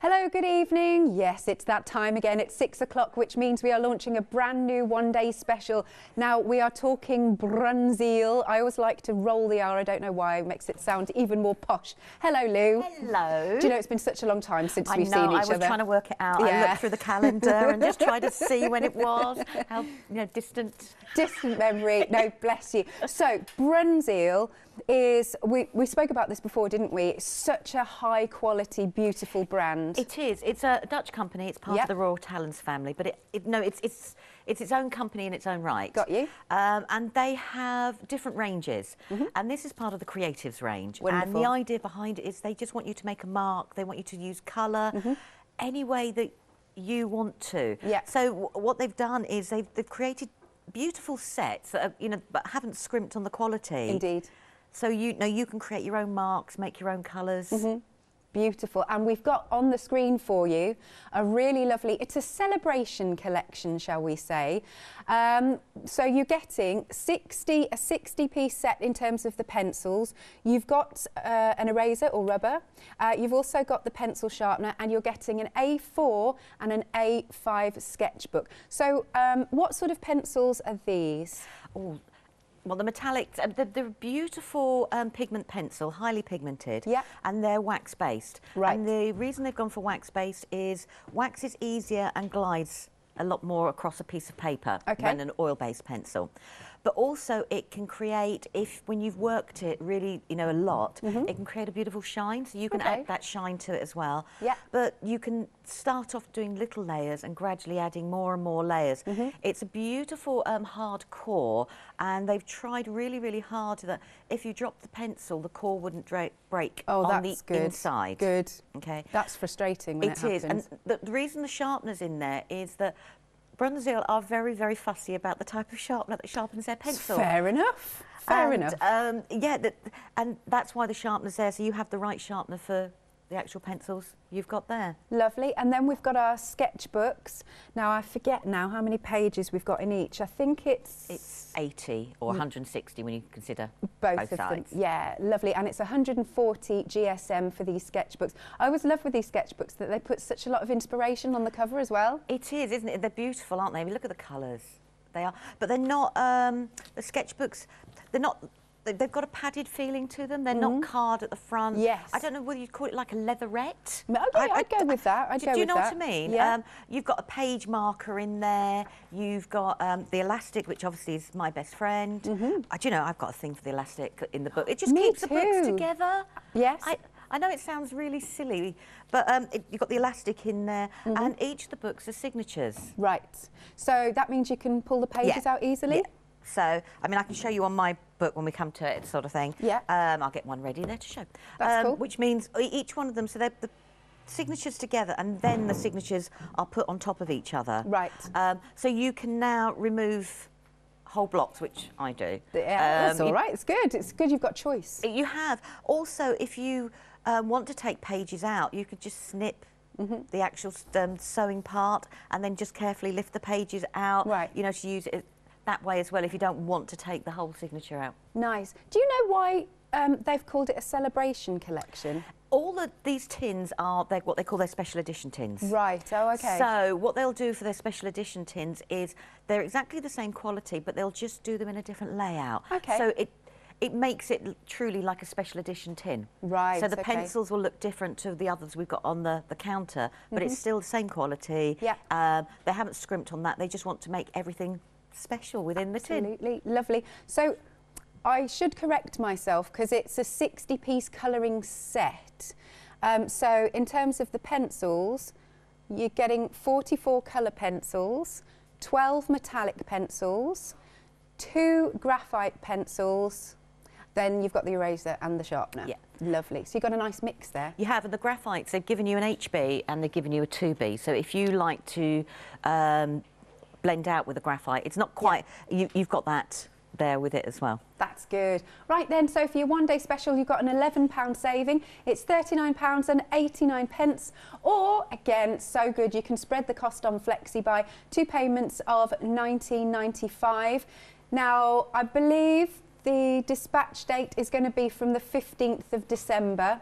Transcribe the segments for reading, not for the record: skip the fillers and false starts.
Hello, good evening. Yes, it's that time again. It's 6 o'clock, which means we are launching a brand new one-day special. Now, we are talking Brynzeel. I always like to roll the R. I don't know why. It makes it sound even more posh. Hello, Lou. Hello. Do you know, it's been such a long time since we've seen each other. I was trying to work it out. Yeah. I looked through the calendar and just tried to see when it was, how distant. Distant memory. No, bless you. So, Brynzeel is, we spoke about this before, didn't we? It's such a high-quality, beautiful brand. It is. It's a Dutch company. It's part of the Royal Talens family, but it's its own company in its own right. Got you. And they have different ranges, and this is part of the creatives range. Wonderful. And the idea behind it is they just want you to make a mark. They want you to use colour any way that you want to. Yeah. So what they've done is they've created beautiful sets that are, but haven't scrimped on the quality. Indeed. So you can create your own marks, make your own colours. Beautiful. And we've got on the screen for you a really lovely, it's a celebration collection, shall we say. So you're getting a 60-piece set in terms of the pencils. You've got an eraser or rubber. You've also got the pencil sharpener, and you're getting an A4 and an A5 sketchbook. So what sort of pencils are these? Oh, well, the metallics, they're beautiful pigment pencil, highly pigmented, and they're wax-based. Right. And the reason they've gone for wax-based is wax is easier and glides a lot more across a piece of paper than an oil-based pencil. But also it can create, when you've worked it really, a lot, it can create a beautiful shine, so you can add that shine to it as well. Yeah. But you can start off doing little layers and gradually adding more and more layers. It's a beautiful hard core, and they've tried really, really hard that if you drop the pencil, the core wouldn't break on the inside. Good. Okay. That's frustrating when it happens. It is, and the reason the sharpener's in there is that Brynzeel are very, very fussy about the type of sharpener that sharpens their pencil. Fair enough. Fair enough. Yeah, and that's why the sharpener's there, so you have the right sharpener for the actual pencils you've got there. Lovely. And then we've got our sketchbooks. Now, I forget now how many pages we've got in each. I think it's 80 or 160 when you consider both of sides. them. Yeah, lovely. And it's 140 GSM for these sketchbooks. I always love with these sketchbooks that they put such a lot of inspiration on the cover as well. It is, isn't it? They're beautiful, aren't they? I mean, look at the colours. They are, but they're not, the sketchbooks, they're not, they've got a padded feeling to them. They're not card at the front. Yes. I don't know whether you'd call it like a leatherette. Okay, I'd go with that. Do you know what I mean? Yeah. You've got a page marker in there. You've got the elastic, which obviously is my best friend. Do you know, I've got a thing for the elastic in the book. It just keeps the books together. Yes. I know it sounds really silly, but you've got the elastic in there, and each of the books are signatures. Right. So that means you can pull the pages out easily? Yeah. So, I mean, I can show you on my book when we come to it, sort of thing. Yeah. I'll get one ready there to show. That's cool. Which means each one of them, so they're the signatures together, and then the signatures are put on top of each other. Right. So you can now remove whole blocks, which I do. Yeah, that's all right. It's good. It's good you've got choice. You have. Also, if you want to take pages out, you could just snip the actual sewing part and then just carefully lift the pages out. Right. You know, to use it that way as well if you don't want to take the whole signature out. Nice. Do you know why they've called it a celebration collection? All of these tins are what they call their special edition tins. Right, oh, okay. So what they'll do for their special edition tins is they're exactly the same quality, but they'll just do them in a different layout. Okay. So it makes it truly like a special edition tin. Right, so the pencils will look different to the others we've got on the counter, but it's still the same quality. Yeah. They haven't scrimped on that. They just want to make everything special within the tin. Absolutely, lovely. So I should correct myself because it's a 60-piece colouring set. So in terms of the pencils, you're getting 44 colour pencils, 12 metallic pencils, 2 graphite pencils, then you've got the eraser and the sharpener. Yeah. Lovely. So you've got a nice mix there. You have, and the graphites, they've given you an HB and they've given you a 2B. So if you like to blend out with the graphite, it's not quite, you've got that there with it as well. That's good. Right then, so for your one-day special, you've got an £11 saving. It's £39.89. Or, again, so good, you can spread the cost on FlexiBuy. 2 payments of £19.95. Now, I believe the dispatch date is going to be from the 15th of December.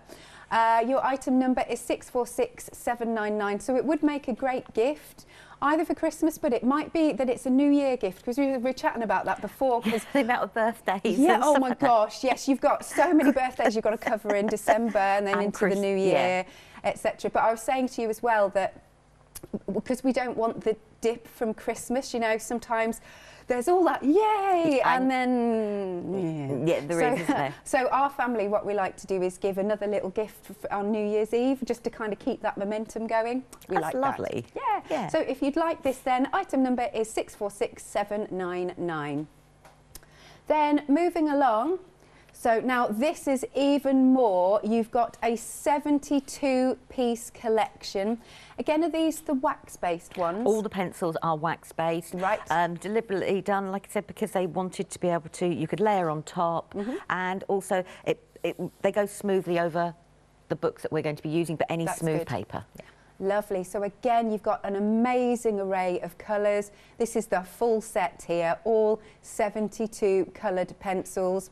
Your item number is 646799, so it would make a great gift, either for Christmas, but it might be that it's a New Year gift, because we were chatting about that before. The amount of birthdays. Yeah, oh my gosh, yes, you've got so many birthdays you've got to cover in December and then into the New Year, etc. But I was saying to you as well that, because we don't want the dip from Christmas, you know, sometimes there's all that yay and then there is, isn't there? So our family, what we like to do is give another little gift on New Year's Eve, just to kind of keep that momentum going. That's lovely. Yeah. So if you'd like this, then item number is 646799. Then moving along, so now this is even more. You've got a 72-piece collection. Again, are these the wax-based ones? All the pencils are wax-based. Right. Deliberately done, like I said, because they wanted to be able to, you could layer on top, and also they go smoothly over the books that we're going to be using, but any smooth paper. Yeah. Lovely. So again, you've got an amazing array of colours. This is the full set here, all 72 coloured pencils.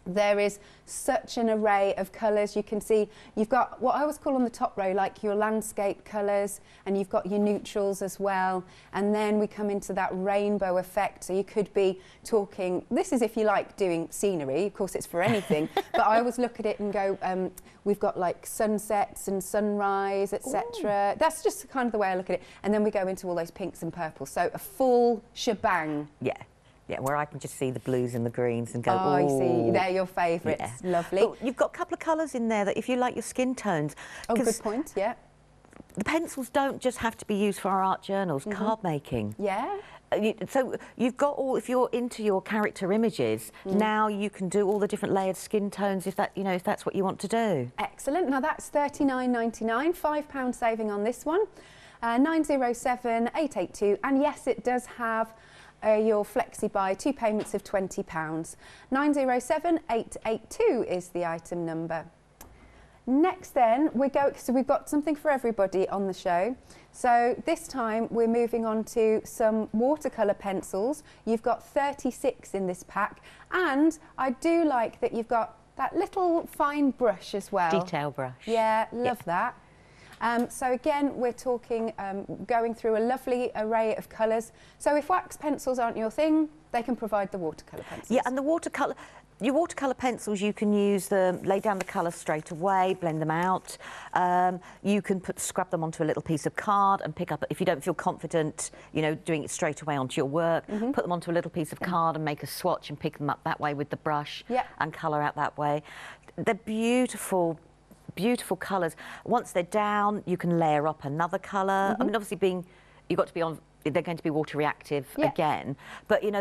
There is such an array of colours. You can see you've got what I always call on the top row, like your landscape colours, and you've got your neutrals as well. And then we come into that rainbow effect. So you could be talking, this is if you like doing scenery, of course it's for anything, but I always look at it and go, we've got like sunsets and sunrise, etc. That's just kind of the way I look at it. And then we go into all those pinks and purples. So a full shebang. Yeah, where I can just see the blues and the greens and go, oh, I see. They're your favourites. Yeah. Lovely. But you've got a couple of colours in there that if you like your skin tones. Oh, good point, yeah. The pencils don't just have to be used for our art journals, card making. Yeah. So you've got all, if you're into your character images, now you can do all the different layered skin tones if that, if that's what you want to do. Excellent. Now that's £39.99, £5 saving on this one. 907882, and yes, it does have your flexi buy, 2 payments of £20. 907882 is the item number. Next then, so we've got something for everybody on the show. So this time we're moving on to some watercolour pencils. You've got 36 in this pack, and I do like that you've got that little fine brush as well. Detail brush. Yeah, love that. So again, we're talking, going through a lovely array of colours. So if wax pencils aren't your thing, they can provide the watercolour pencils. Yeah, and your watercolour pencils, you can use them, lay down the colour straight away, blend them out. You can scrub them onto a little piece of card and pick up, if you don't feel confident, doing it straight away onto your work, put them onto a little piece of card and make a swatch and pick them up that way with the brush and colour out that way. They're beautiful colours. Once they're down, you can layer up another colour. I mean, obviously they're going to be water reactive again, but they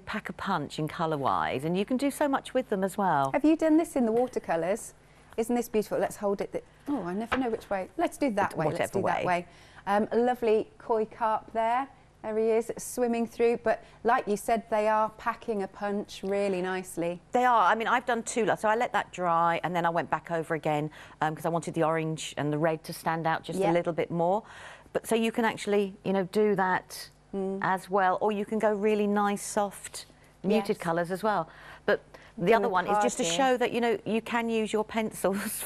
pack a punch in colour-wise, and you can do so much with them as well. Have you done this in the watercolours? Isn't this beautiful? Let's hold it. Oh, I never know which way. Let's do that way. Let's do that way. A lovely koi carp there. There he is, swimming through, but like you said, they are packing a punch really nicely. They are. I mean, I've done 2 lots, so I let that dry, and then I went back over again because I wanted the orange and the red to stand out just a little bit more. But so you can actually, do that as well, or you can go really nice, soft, muted colours as well. But the other one is just to show that, you can use your pencils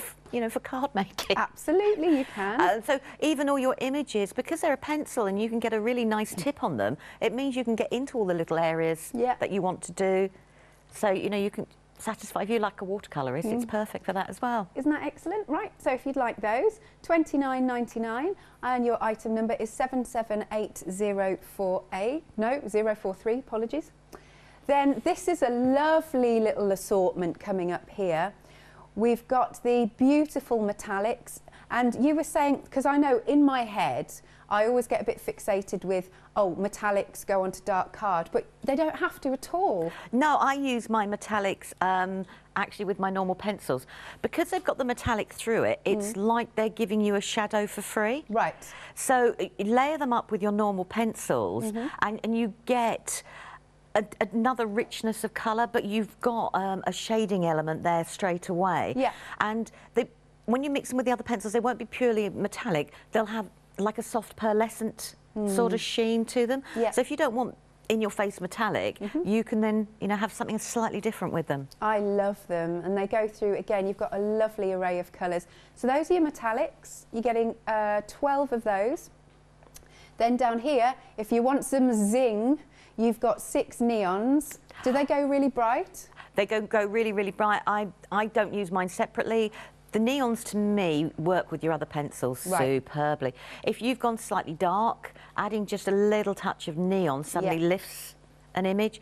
for card making. Absolutely, you can. So even all your images, because they're a pencil and you can get a really nice tip on them, it means you can get into all the little areas that you want to do. So, you can satisfy, if you like a watercolourist, it's perfect for that as well. Isn't that excellent? Right, so if you'd like those, £29.99, and your item number is 043, apologies. Then this is a lovely little assortment coming up here. We've got the beautiful metallics, and you were saying, because I know in my head, I always get a bit fixated with, metallics go onto dark card, but they don't have to at all. No, I use my metallics actually with my normal pencils. Because they've got the metallic through it, it's like they're giving you a shadow for free. Right. So layer them up with your normal pencils, and you get another richness of colour, but you've got a shading element there straight away. Yeah. And when you mix them with the other pencils, they won't be purely metallic. They'll have like a soft pearlescent sort of sheen to them. Yeah. So if you don't want in-your-face metallic, you can then, you know, have something slightly different with them. I love them, and they go through, again, you've got a lovely array of colours. So those are your metallics. You're getting 12 of those. Then down here, if you want some zing, you've got 6 neons. Do they go really bright? They go really, really bright. I don't use mine separately. The neons, to me, work with your other pencils superbly. If you've gone slightly dark, adding just a little touch of neon suddenly lifts an image.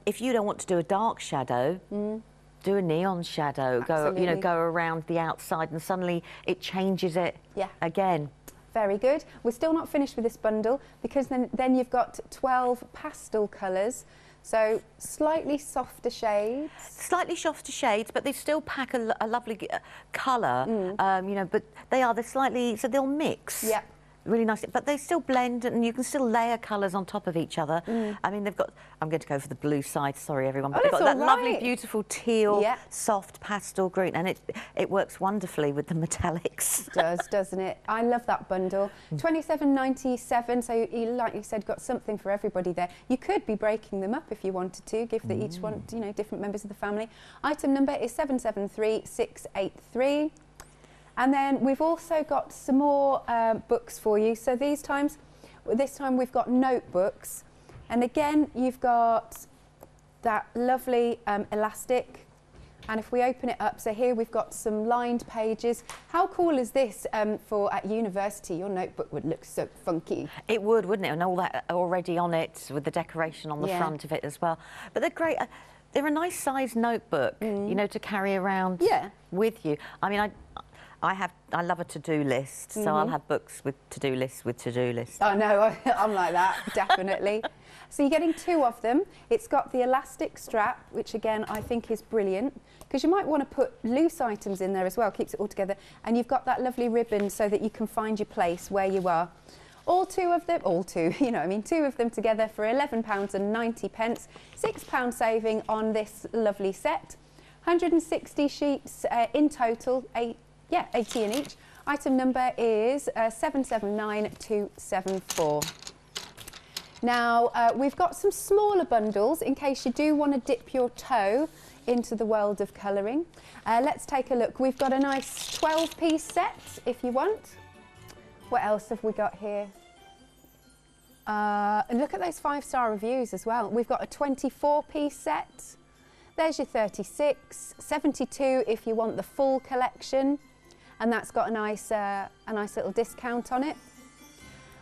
If you don't want to do a dark shadow, do a neon shadow. Absolutely. Go around the outside, and suddenly it changes it again. Very good. We're still not finished with this bundle, because then you've got 12 pastel colours. So slightly softer shades. Slightly softer shades, but they still pack a lovely colour. You know, but they're slightly, so they'll mix. Yeah. Really nice, but they still blend, and you can still layer colours on top of each other. I mean, they've got, I'm going to go for the blue side, sorry everyone, but they've got that lovely, beautiful teal, soft pastel green, and it works wonderfully with the metallics. It does, doesn't it? I love that bundle. £27.97, so you, like you said, got something for everybody there. You could be breaking them up if you wanted to, give each one, you know, different members of the family. Item number is 773683. And then we've also got some more books for you. So this time we've got notebooks. And again, you've got that lovely elastic. And if we open it up, so here we've got some lined pages. How cool is this for at university? Your notebook would look so funky. It would, wouldn't it? And all that already on it with the decoration on the front of it as well. But they're great. They're a nice sized notebook, you know, to carry around with you. I mean, I love a to-do list, so I'll have books with to-do lists Oh no, I'm like that, definitely. So you're getting 2 of them. It's got the elastic strap, which again I think is brilliant, because you might want to put loose items in there as well, keeps it all together. And you've got that lovely ribbon so that you can find your place where you are. All 2 of them, you know what I mean, 2 of them together for £11.90, £6 saving on this lovely set. 160 sheets in total, 80 in each. Item number is 779274. Now, we've got some smaller bundles in case you do want to dip your toe into the world of colouring. Let's take a look. We've got a nice 12-piece set if you want. What else have we got here? Look at those 5-star reviews as well. We've got a 24-piece set. There's your 36, 72 if you want the full collection. And that's got a nice little discount on it.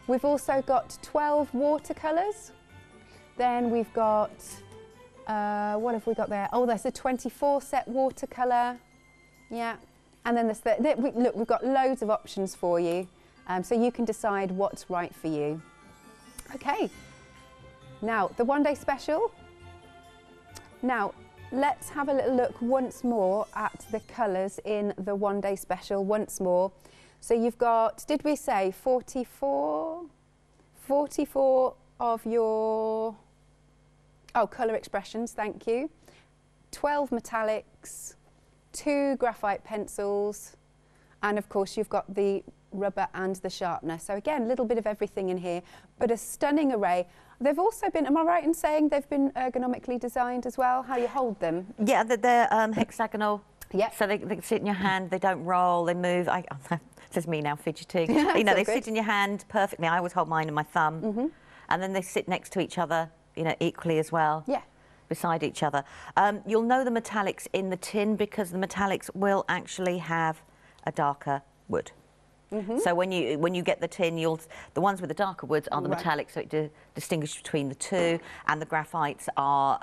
We've also got 12 watercolours. Then we've got, what have we got there? Oh, there's a 24 set watercolour. Yeah. And then there's look, we've got loads of options for you. So you can decide what's right for you. Okay. Now, the one-day special. Now, let's have a little look once more at the colours in the one-day special once more. So you've got, did we say 44? 44 of your, colour expressions, thank you. 12 metallics, 2 graphite pencils, and of course you've got the rubber and the sharpener. So again, a little bit of everything in here, but a stunning array. They've also been, am I right in saying they've been ergonomically designed as well, how you hold them? Yeah, they're hexagonal. Yeah. So they sit in your hand, they don't roll, they move. Says me now, fidgeting. You know, they sit in your hand perfectly. I always hold mine in my thumb. And then they sit next to each other, you know, equally as well. Yeah. Beside each other. You'll know the metallics in the tin because the metallics will actually have a darker wood. So when you get the tin, the ones with the darker woods are the metallics, so it distinguishes between the two, and the graphites are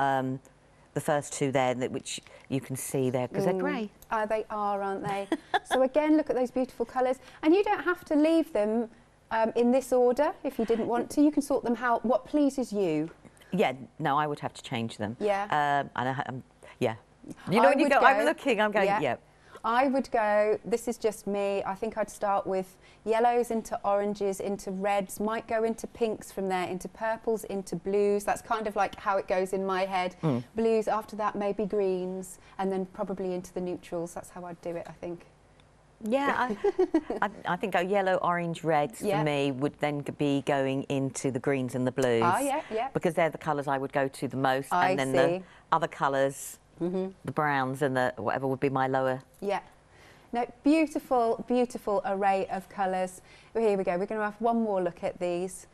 the first 2 there, which you can see there because they're grey. They are, aren't they? So again, look at those beautiful colours, and you don't have to leave them in this order if you didn't want to. You can sort them what pleases you. Yeah, no, I would have to change them. Yeah. Yeah. You know, when you go, I'm looking, I'm going, yeah. I would go, this is just me, I think I'd start with yellows into oranges, into reds, might go into pinks from there, into purples, into blues. That's kind of like how it goes in my head. Blues, after that maybe greens, and then probably into the neutrals. That's how I'd do it, I think. Yeah, I think yellow, orange, reds for me would then be going into the greens and the blues. Oh, yeah, yeah. Because they're the colours I would go to the most. I then see. the other colours, the browns and the whatever would be my lower. Yeah. No, beautiful, beautiful array of colours. Here we go. We're going to have one more look at these.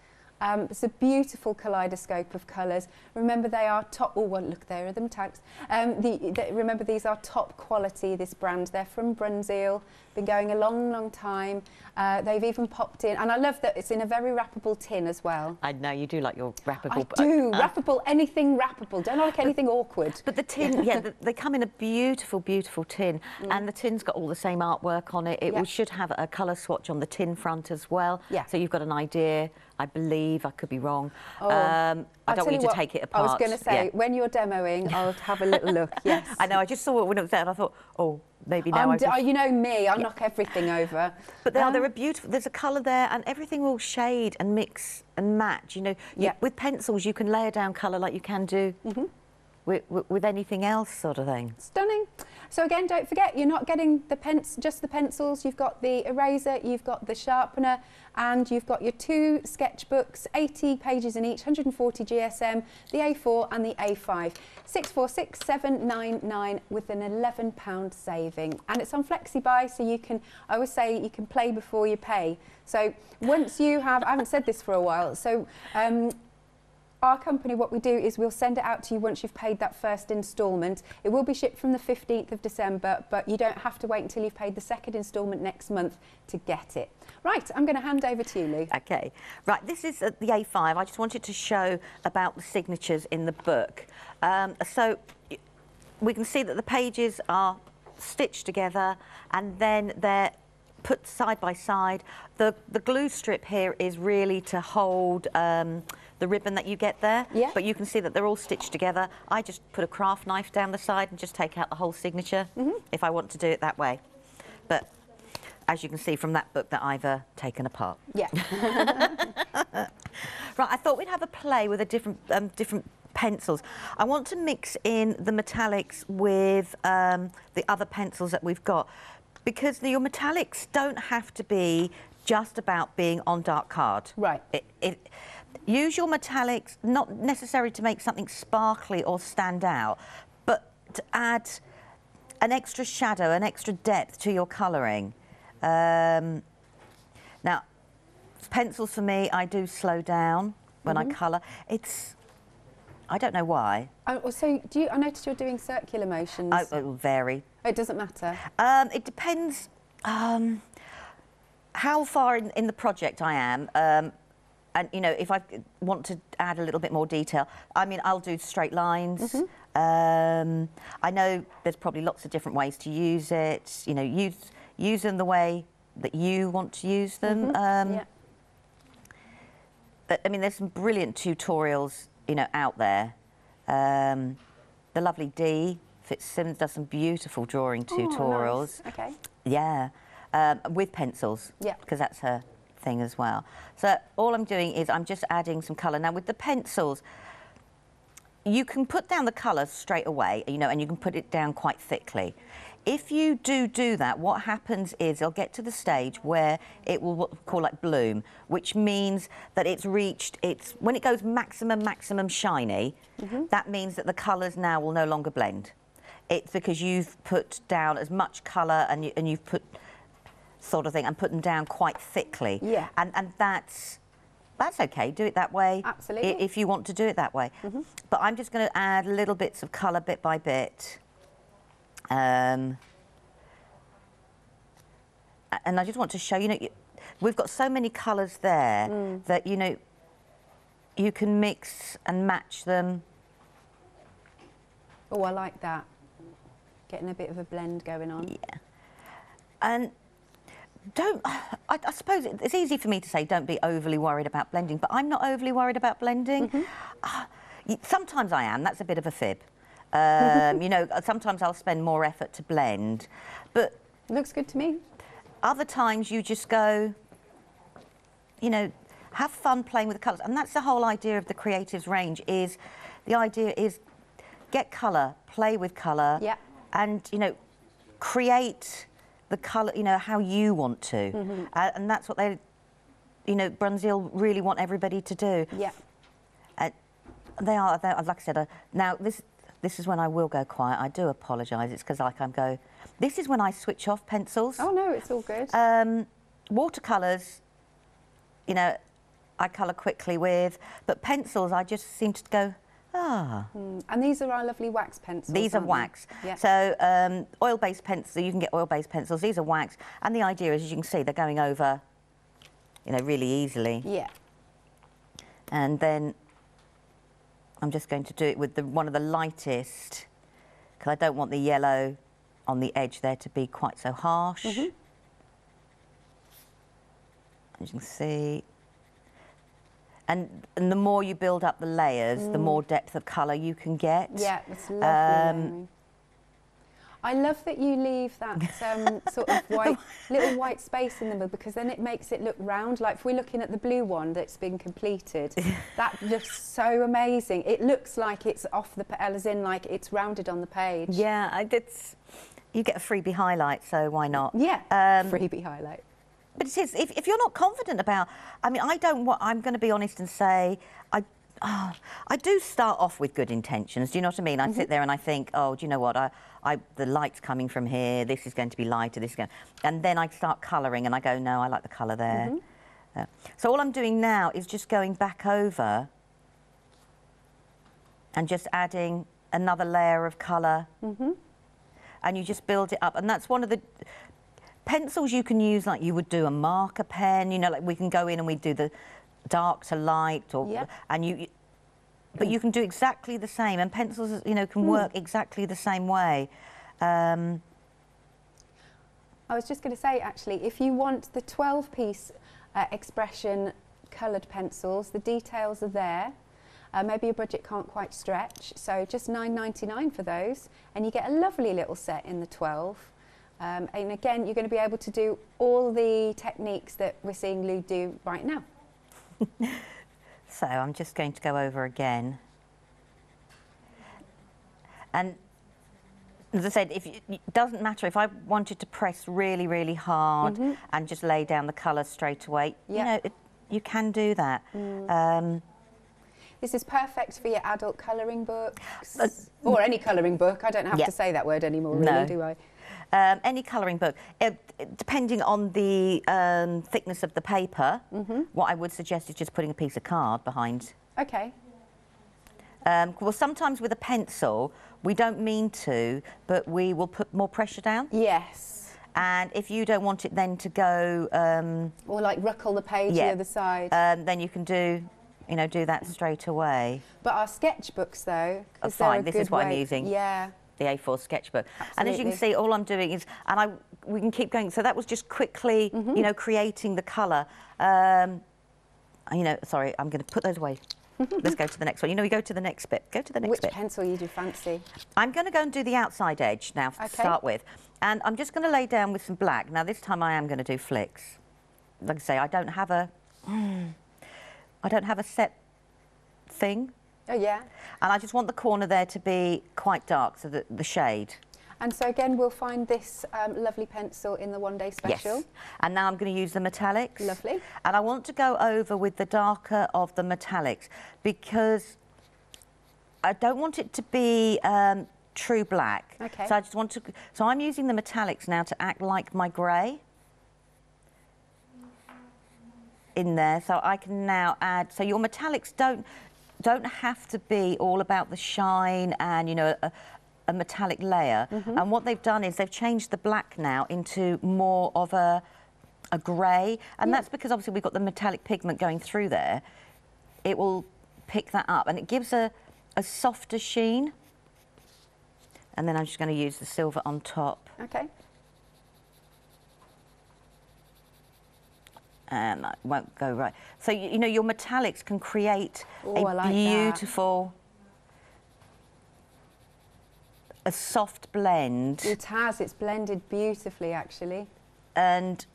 It's a beautiful kaleidoscope of colours. Remember, they are top. Oh, well, look, there are the metallics. Remember, these are top quality. This brand, they're from Brynzeel. Been going a long, long time. They've even popped in, and I love that it's in a very wrappable tin as well. I know you do like your wrappable. I do wrappable. Anything wrappable. Don't like anything awkward. But the tin, yeah, they come in a beautiful, beautiful tin, and the tin's got all the same artwork on it. It should have a colour swatch on the tin front as well. Yeah. So you've got an idea. I believe, I could be wrong. Oh, I don't want you to take it apart. I was going to say, when you're demoing, I'll have a little look, yes. I know, I just saw it when it was there and I thought, oh, maybe now you know me, I'll knock everything over. But they're beautiful, there's a colour there and everything will shade and mix and match, you know. With pencils, you can layer down colour like you can do with anything else sort of thing. Stunning. So again, don't forget, you're not getting just the pencils, you've got the eraser, you've got the sharpener, and you've got your 2 sketchbooks, 80 pages in each, 140 GSM, the A4 and the A5. 646,799 with an £11 saving. And it's on FlexiBuy, so you can, I always say, you can play before you pay. So once you have, I haven't said this for a while, so our company, what we do is we'll send it out to you once you've paid that first instalment. It will be shipped from the 15th of December, but you don't have to wait until you've paid the second instalment next month to get it. Right, I'm going to hand over to you, Lou. Okay. Right, this is the A5. I just wanted to show about the signatures in the book. So we can see that the pages are stitched together and then they're put side by side. The glue strip here is really to hold the ribbon that you get there, but you can see that they're all stitched together. I just put a craft knife down the side and just take out the whole signature if I want to do it that way. But as you can see from that book that I've taken apart. Yeah. Right, I thought we'd have a play with a different pencils. I want to mix in the metallics with the other pencils that we've got, because your metallics don't have to be just about being on dark card. Right. Use your metallics, not necessarily to make something sparkly or stand out, but to add an extra shadow, an extra depth to your colouring. Now, pencils for me, I do slow down when I colour. I don't know why. So I noticed you're doing circular motions. It will vary. It doesn't matter? It depends how far in the project I am. And, you know, if I want to add a little bit more detail, I mean, I'll do straight lines. I know there's probably lots of different ways to use it. You know, use them the way that you want to use them. But, I mean, there's some brilliant tutorials, you know, out there. The lovely Dee Fitzsimmons does some beautiful drawing tutorials. Nice. Okay. Yeah, with pencils. Yeah. Because that's her thing as well. So all I'm doing is I'm just adding some colour. Now with the pencils, you can put down the colour straight away, you know, and you can put it down quite thickly. If you do that, what happens is it'll get to the stage where it will what we call like bloom, which means that it's reached when it goes maximum shiny, that means that the colours now will no longer blend. It's because you've put down as much colour and you've put sort of thing and put them down quite thickly. Yeah. And that's okay, do it that way. Absolutely. If you want to do it that way. But I'm just going to add little bits of colour bit by bit. And I just want to show, you know, we've got so many colours there that, you know, you can mix and match them. Oh, I like that. Getting a bit of a blend going on. Yeah. And I suppose it's easy for me to say don't be overly worried about blending, but I'm not overly worried about blending. Sometimes I am, that's a bit of a fib. You know, sometimes I'll spend more effort to blend, but... Looks good to me. Other times you just go, you know, have fun playing with the colours. And that's the whole idea of the Creatives range is, the idea is get colour, play with colour, and, you know, create the colour, you know, how you want to. And that's what they, you know, Brynzeel really want everybody to do. Yeah. They are, like I said, now this is when I will go quiet. I do apologise. It's because this is when I switch off pencils. Oh no, it's all good. Watercolours, you know, I colour quickly with, but pencils I just seem to go, And these are our lovely wax pencils. These are wax. Yeah. So oil-based pencils, you can get oil-based pencils. These are wax, and the idea is, as you can see, they're going over, you know, really easily. Yeah. And then I'm just going to do it with one of the lightest, because I don't want the yellow on the edge there to be quite so harsh. As you can see. And the more you build up the layers, the more depth of colour you can get. Yeah, it's lovely. I love that you leave that sort of little white space in the middle, because then it makes it look round. Like if we're looking at the blue one that's been completed, that looks so amazing. It looks like it's off the, as in like it's rounded on the page. Yeah, you get a freebie highlight, so why not? Yeah, freebie highlight. But it is, if you're not confident about, I mean, I'm going to be honest and say, I do start off with good intentions. Do you know what I mean? I sit there and I think, oh, do you know what? The light's coming from here. This is going to be lighter. This is going, and then I start colouring and I go, no, I like the colour there. So all I'm doing now is just going back over and just adding another layer of colour, and you just build it up. And that's one of the pencils you can use like you would do a marker pen. You know, like we can go in and we do the dark to light, or but you can do exactly the same, and pencils, you know, can work exactly the same way. I was just going to say, actually, if you want the 12-piece expression coloured pencils, the details are there. Maybe your budget can't quite stretch, so just £9.99 for those, and you get a lovely little set in the 12. And again, you're going to be able to do all the techniques that we're seeing Lou do right now. So I'm just going to go over again. And as I said, it doesn't matter if I wanted to press really, really hard and just lay down the colour straight away. You know, you can do that. This is perfect for your adult colouring books, or any colouring book. I don't have to say that word anymore, really, do I? Any colouring book, depending on the thickness of the paper, what I would suggest is just putting a piece of card behind. Okay. Well, sometimes with a pencil, we don't mean to, but we will put more pressure down. Yes. And if you don't want it then to go... or like ruckle the page the other side. Then you can do that straight away. But our sketchbooks, though... fine, this is what I'm using. Yeah. The A4 sketchbook. Absolutely. And as you can see, all I'm doing is, we can keep going. So that was just quickly, you know, creating the colour. You know, sorry, I'm going to put those away. Let's go to the next one. You know, we go to the next bit. Go to the next bit. Which pencil you do fancy? I'm going to go and do the outside edge now to start with. And I'm just going to lay down with some black. Now, this time I am going to do flicks. Like I say, I don't have a set thing. Oh, yeah. And I just want the corner there to be quite dark, so that the shade. And so again, we'll find this lovely pencil in the one-day special. Yes. And now I'm going to use the metallics. Lovely. And I want to go over with the darker of the metallics, because I don't want it to be true black. Okay. So I just want to. So I'm using the metallics now to act like my grey in there. So I can now add. So your metallics don't have to be all about the shine and, you know, a metallic layer. And what they've done is they've changed the black now into more of a grey, and that's because obviously we've got the metallic pigment going through there. It will pick that up and it gives a softer sheen. And then I'm just going to use the silver on top. Okay. And that won't go right. So, you know, your metallics can create a beautiful, a soft blend. It has. It's blended beautifully, actually. And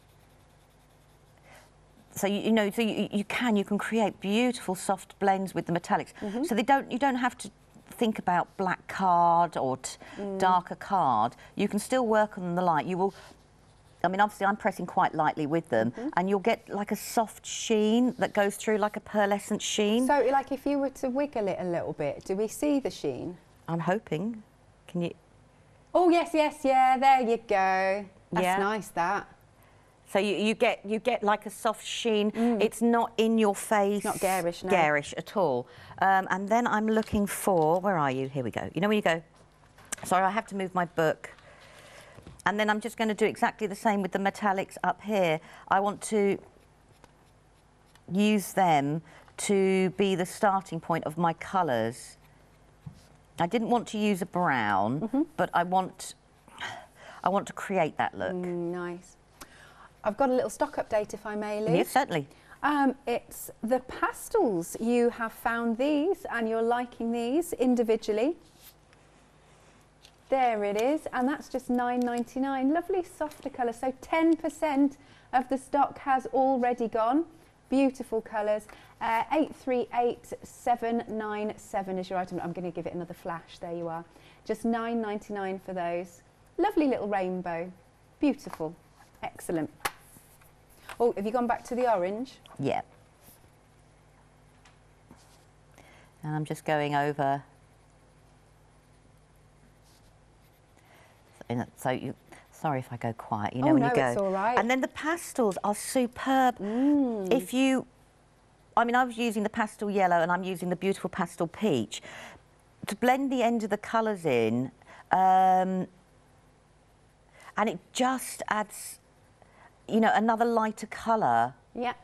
so, you know, so you can create beautiful soft blends with the metallics. So you don't have to think about black card or darker card. You can still work on the light. You will I mean, obviously I'm pressing quite lightly with them, and you'll get like a soft sheen that goes through, like a pearlescent sheen. So, like if you were to wiggle it a little bit, do we see the sheen? I'm hoping. Can you? Oh, yes, yes, yeah, there you go. That's Yeah. nice, that. So you get like a soft sheen. It's not in your face. It's not garish, no. Garish at all. And then I'm looking for, where are you? Here we go. You know where you go? Sorry, I have to move my book. And then I'm just going to do exactly the same with the metallics up here. I want to use them to be the starting point of my colours. I didn't want to use a brown, but I want to create that look. Nice. I've got a little stock update, if I may, Lou. Yes, certainly. It's the pastels. You have found these and you're liking these individually. There it is, and that's just £9.99. Lovely softer colour. So 10% of the stock has already gone. Beautiful colours. 838797 is your item. I'm going to give it another flash. There you are. Just £9.99 for those. Lovely little rainbow. Beautiful. Excellent. Oh, have you gone back to the orange? Yeah. And I'm just going over. So you, sorry if I go quiet. You know when you go. It's all right. And then the pastels are superb. If you, I mean, I was using the pastel yellow and I'm using the beautiful pastel peach to blend the end of the colours in, and it just adds, you know, another lighter colour. Yeah.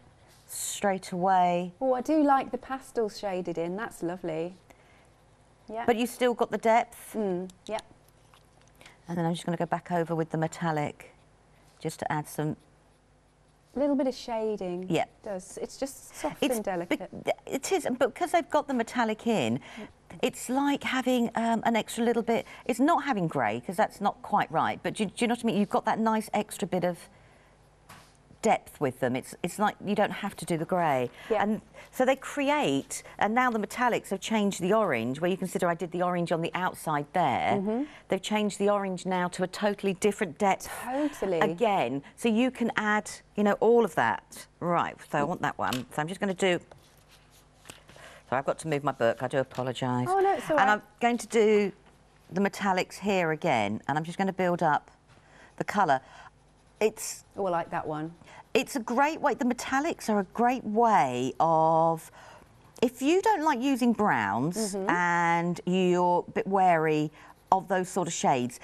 Straight away. Oh, I do like the pastels shaded in. That's lovely. Yeah. But you still got the depth. Yeah. And then I'm just going to go back over with the metallic, just to add some. A little bit of shading. Yeah. It does. It's just soft and delicate. It is, but because they've got the metallic in, it's like having an extra little bit. It's not having grey, because that's not quite right. But do you know what I mean? You've got that nice extra bit of depth with them. It's like you don't have to do the grey. Yeah. And so they create, and now the metallics have changed the orange, where you consider I did the orange on the outside there. They've changed the orange now to a totally different depth. Totally. Again, so you can add, you know, all of that. Right, so I want that one. So I'm just going to do, so I've got to move my book, I do apologise. Oh, no, it's all right. And I'm going to do the metallics here again, and I'm just going to build up the colour. It's... Oh, I like that one. It's a great way, the metallics are a great way of, if you don't like using browns and you're a bit wary of those sort of shades,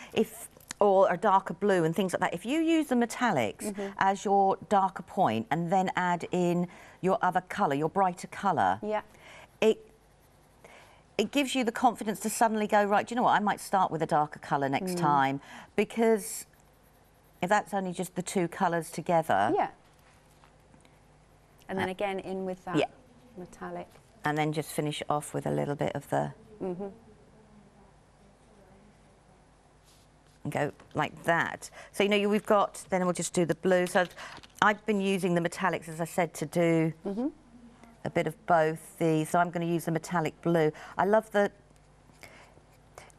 or a darker blue and things like that, if you use the metallics as your darker point and then add in your other colour, your brighter colour, it gives you the confidence to suddenly go, right, do you know what, I might start with a darker colour next time, because if that's only just the two colours together. Yeah. And then again in with that metallic. And then just finish off with a little bit of the... And go like that. So, you know, we've got, then we'll just do the blue. So I've been using the metallics, as I said, to do a bit of both these. So I'm going to use the metallic blue. I love the...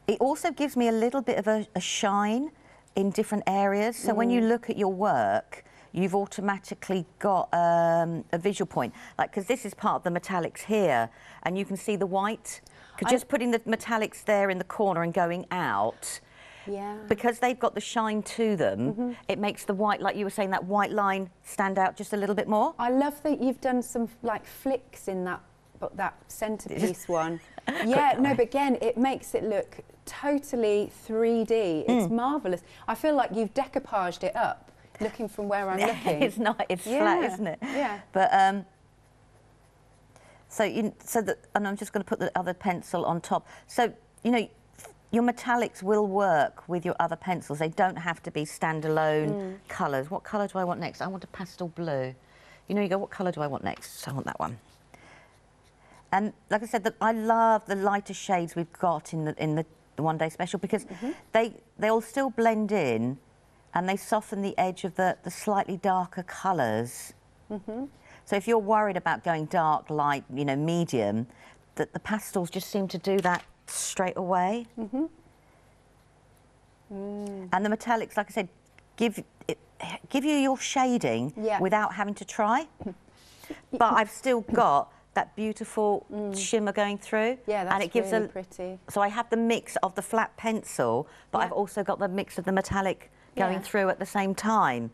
It also gives me a little bit of a shine in different areas. So when you look at your work, you've automatically got a visual point. Like, because this is part of the metallics here, and you can see the white. Just putting the metallics there in the corner and going out, because they've got the shine to them, it makes the white, like you were saying, that white line stand out just a little bit more. I love that you've done some, like, flicks in that centerpiece one. Yeah, no, but again, it makes it look totally 3D. It's marvellous. I feel like you've decoupaged it up, looking from where I'm looking. It's not, it's flat, isn't it? Yeah. But, and I'm just going to put the other pencil on top. So, you know, your metallics will work with your other pencils. They don't have to be standalone colours. What colour do I want next? I want a pastel blue. You know, you go, what colour do I want next? So I want that one. And like I said, I love the lighter shades we've got in the one day special, because they'll still blend in, and they soften the edge of the slightly darker colours. So if you're worried about going dark, light, you know, medium, the pastels just seem to do that straight away. And the metallics, like I said, give you your shading without having to try. But I've still got that beautiful shimmer going through. Yeah, that's and it gives really pretty. So I have the mix of the flat pencil, but I've also got the mix of the metallic going through at the same time.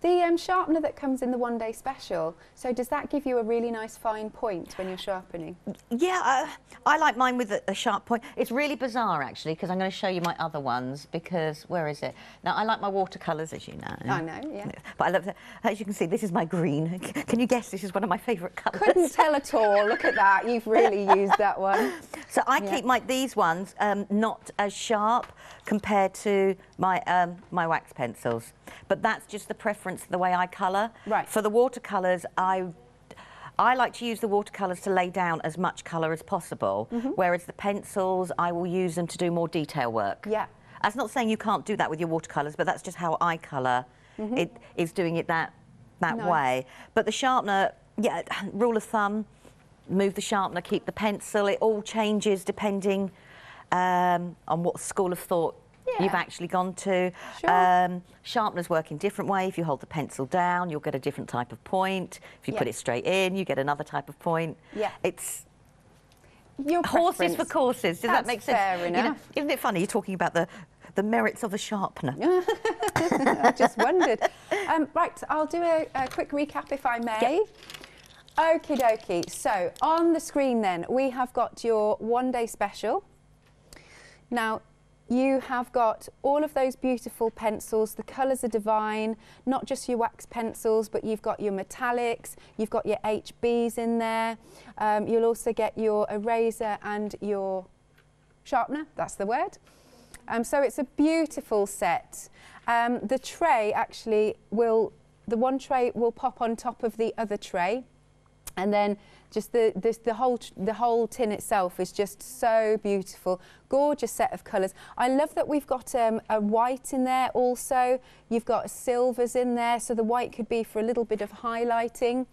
The sharpener that comes in the one-day special, so does that give you a really nice fine point when you're sharpening? Yeah, I like mine with a sharp point. It's really bizarre, actually, because I'm going to show you my other ones, because, where is it? Now, I like my watercolours, as you know. I know, yeah. But I love, as you can see, this is my green. Can you guess this is one of my favourite colours? Couldn't tell at all. Look at that. You've really used that one. So I keep these ones not as sharp compared to my my wax pencils, but that's just the preference, the way I colour. Right. For the watercolours, I like to use the watercolours to lay down as much colour as possible, whereas the pencils, I will use them to do more detail work. Yeah. That's not saying you can't do that with your watercolours, but that's just how I colour. It is doing it that way. But the sharpener, yeah, rule of thumb, move the sharpener, keep the pencil. It all changes depending on what school of thought you've actually gone to. Sure. Sharpeners work in different way. If you hold the pencil down, you'll get a different type of point. If you put it straight in, you get another type of point. Yeah. It's your horses for courses. Does that make sense? Fair enough. You know, isn't it funny? You're talking about the merits of the sharpener. I just wondered. Right, I'll do a quick recap if I may. Okie dokie. So on the screen then, we have got your one-day special. Now, you have got all of those beautiful pencils. The colours are divine, not just your wax pencils, but you've got your metallics, you've got your HBs in there. You'll also get your eraser and your sharpener, that's the word. So it's a beautiful set. The tray actually the one tray will pop on top of the other tray, and then just the whole tin itself is just so beautiful. Gorgeous set of colours. I love that we've got a white in there also. You've got silvers in there, so the white could be for a little bit of highlighting.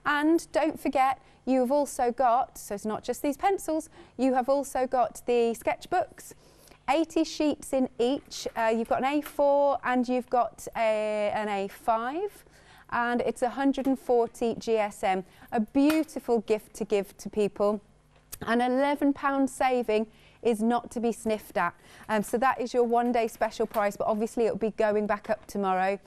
And don't forget, you've also got, so it's not just these pencils, you have also got the sketchbooks. 80 sheets in each. You've got an A4 and you've got an A5. And it's 140 GSM, a beautiful gift to give to people. An £11 saving is not to be sniffed at. So that is your one-day special price, but obviously it'll be going back up tomorrow.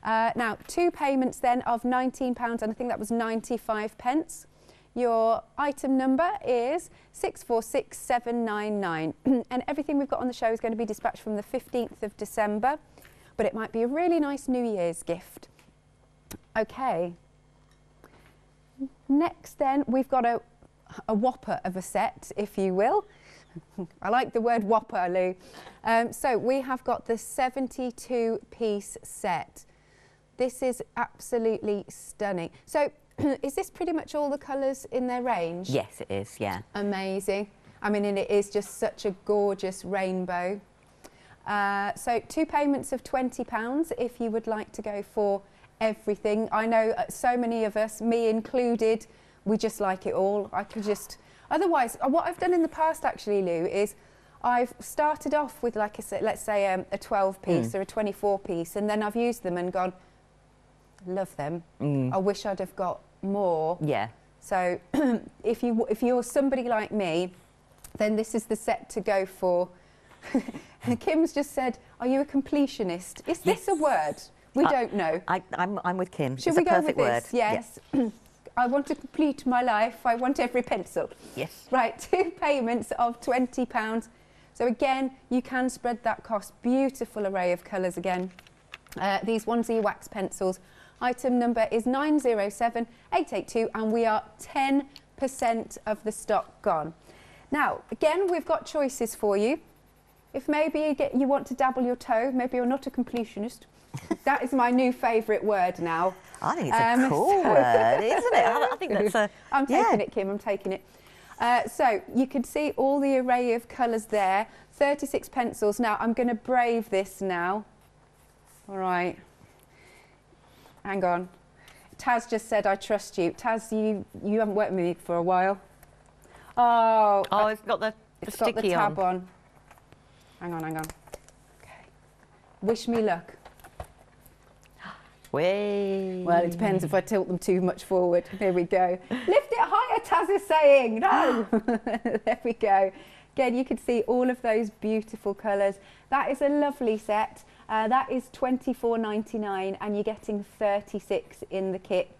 Now, 2 payments then of £19, and I think that was 95 pence. Your item number is 646799, and everything we've got on the show is going to be dispatched from the 15th of December, but it might be a really nice New Year's gift. Okay, next then we've got a whopper of a set, if you will. I like the word whopper, Lou. So we have got the 72-piece set. This is absolutely stunning. So is this pretty much all the colours in their range? Yes, it is, yeah. Amazing. I mean, and it is just such a gorgeous rainbow. So 2 payments of £20 if you would like to go for everything. I know so many of us, me included, we just like it all. I could just, otherwise, what I've done in the past actually, Lou, is I've started off with, like I said, let's say a 12-piece or a 24-piece, and then I've used them and gone, love them. I wish I'd have got more. Yeah. So if you're somebody like me, then this is the set to go for. Kim's just said, are you a completionist? Is this a word? We don't know. I'm with Kim. Should we go with this? Yes. I want to complete my life. I want every pencil. Yes. Right, 2 payments of £20. So again, you can spread that cost. Beautiful array of colours again. These onesie wax pencils. Item number is 907882, and we are 10% of the stock gone. Now, again, we've got choices for you. If maybe you want to dabble your toe, maybe you're not a completionist. That is my new favourite word now. I think it's a cool word, isn't it? I think that's a... I'm taking it, Kim, I'm taking it. So you can see all the array of colours there. 36 pencils. Now, I'm going to brave this now. All right. Hang on. Taz just said, I trust you. Taz, you haven't worked with me for a while. Oh. Oh, it's got the it's sticky got the tab on. Hang on, hang on. Okay. Wish me luck. Way. Well, it depends if I tilt them too much forward. Here we go. Lift it higher, Taz is saying. No. There we go. Again, you can see all of those beautiful colours. That is a lovely set. That is $24.99 and you're getting 36 in the kit.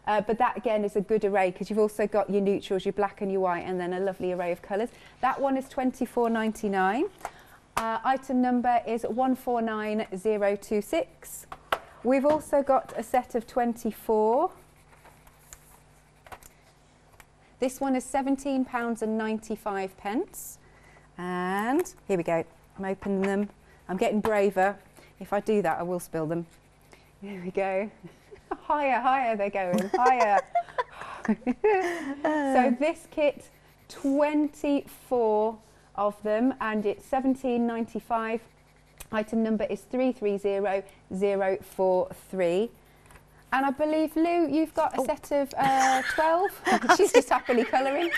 But that again is a good array because you've also got your neutrals, your black and your white, and then a lovely array of colours. That one is $24.99. Item number is 149026. We've also got a set of 24. This one is £17.95. And here we go. I'm opening them. I'm getting braver. If I do that, I will spill them. Here we go. Higher, higher they're going, higher. So this kit, 24 of them, and it's £17.95. Item number is 330043. And I believe, Lou, you've got a set of 12. She's just happily colouring.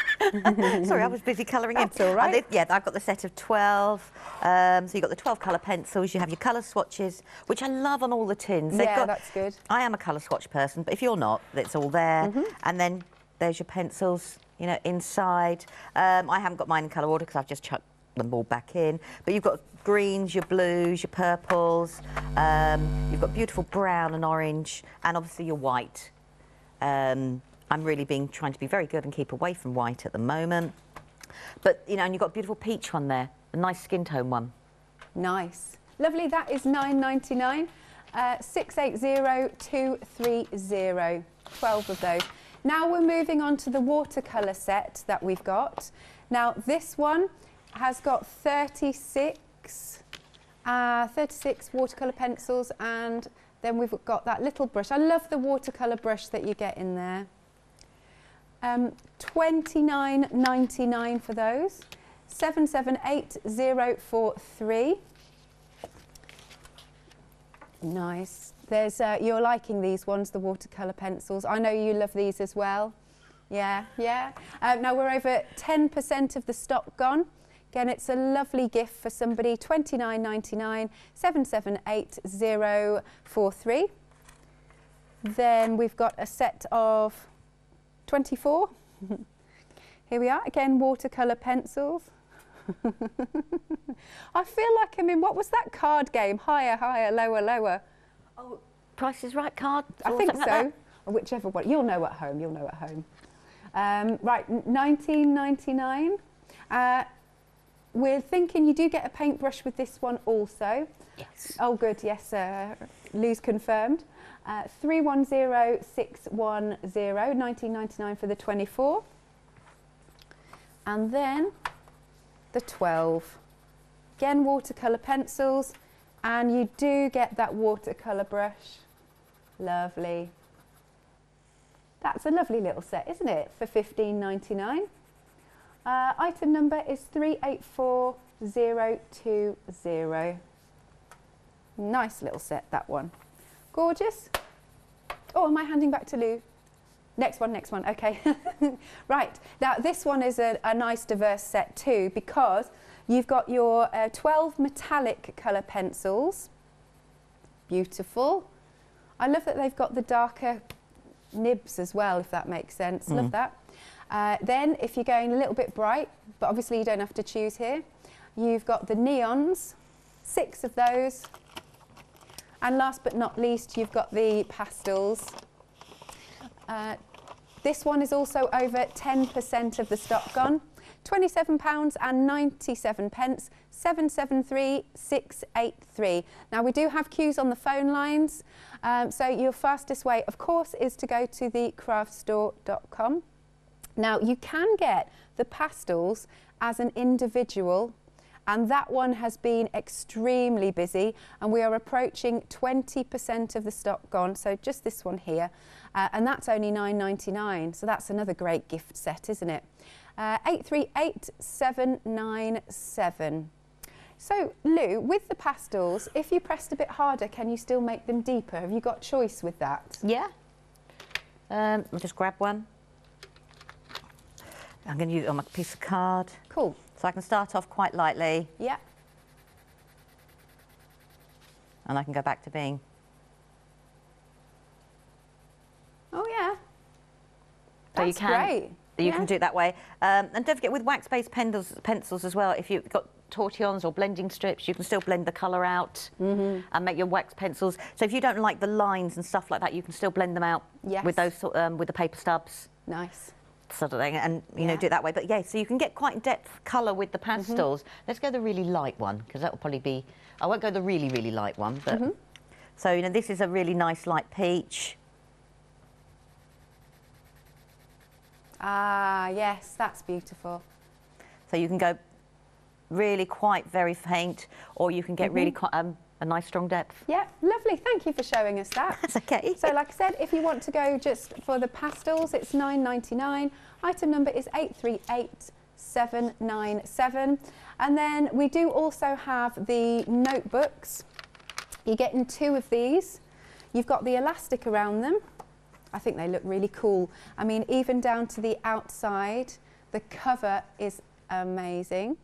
Sorry, I was busy colouring in. That's all right. Yeah, I've got the set of 12. So you've got the 12 colour pencils. You have your colour swatches, which I love on all the tins. That's good. I am a colour swatch person, but if you're not, it's all there. And then there's your pencils, you know, inside. I haven't got mine in colour order because I've just chucked them all back in. But you've got greens, your blues, your purples. You've got beautiful brown and orange, and obviously your white. I'm really trying to be very good and keep away from white at the moment. But, you know, and you've got a beautiful peach one there, a nice skin tone one. Nice. Lovely, that is $9.99. 680230. 12 of those. Now we're moving on to the watercolour set that we've got. Now this one has got 36 watercolour pencils, and then we've got that little brush. I love the watercolour brush that you get in there. $29.99 for those. 778043. Nice. There's you're liking these ones, the watercolour pencils. I know you love these as well. Yeah, yeah. Now we're over 10% of the stock gone. Again, it's a lovely gift for somebody. $29.99, 778043. Then we've got a set of 24. Here we are, again, watercolour pencils. I feel like I'm in, what was that card game? Higher, higher, lower, lower. Oh, Price is Right card? I think so. Or whichever one. You'll know at home, you'll know at home. Right, $19.99. We're thinking you do get a paintbrush with this one also. Yes. Oh, good, yes, Lou's confirmed. 310610, $19.99 for the 24. And then the 12. Again, watercolour pencils, and you do get that watercolour brush. Lovely. That's a lovely little set, isn't it, for $15.99. Item number is 384020. Nice little set, that one. Gorgeous. Oh, am I handing back to Lou? Next one, okay. Right, now this one is a nice diverse set too, because you've got your 12 metallic colour pencils. Beautiful. I love that they've got the darker nibs as well, if that makes sense. Love that. Then if you're going a little bit bright, but obviously you don't have to choose here, you've got the neons, 6 of those. And last but not least, you've got the pastels. This one is also over 10% of the stock gone. £27.97, 773683. Now we do have queues on the phone lines, so your fastest way, of course, is to go to thecraftstore.com. Now you can get the pastels as an individual, and that one has been extremely busy, and we are approaching 20% of the stock gone, so just this one here, and that's only $9.99, so that's another great gift set, isn't it? 838797. So Lou, with the pastels, if you pressed a bit harder, can you still make them deeper? Have you got choice with that? Yeah. I'll just grab one. I'm going to use it on my piece of card. Cool. So I can start off quite lightly. Yeah. And I can go back to being That's great. You can do it that way. And don't forget, with wax-based pencils as well, if you've got tortillons or blending strips, you can still blend the colour out and make your wax pencils. So if you don't like the lines and stuff like that, you can still blend them out with those with the paper stubs. Nice. Sort of thing, and you know, do it that way. But yeah, so you can get quite depth colour with the pastels. Let's go the really light one, because that will probably be, I won't go the really, really light one, but so, you know, this is a really nice light peach. Ah, yes, that's beautiful. So you can go really quite very faint, or you can get really quite a nice strong depth. Yeah, lovely. Thank you for showing us that. That's okay. So like I said, if you want to go just for the pastels, it's £9.99. Item number is 838797. And then we do also have the notebooks. You're getting 2 of these. You've got the elastic around them. I think they look really cool. I mean, even down to the outside, the cover is amazing.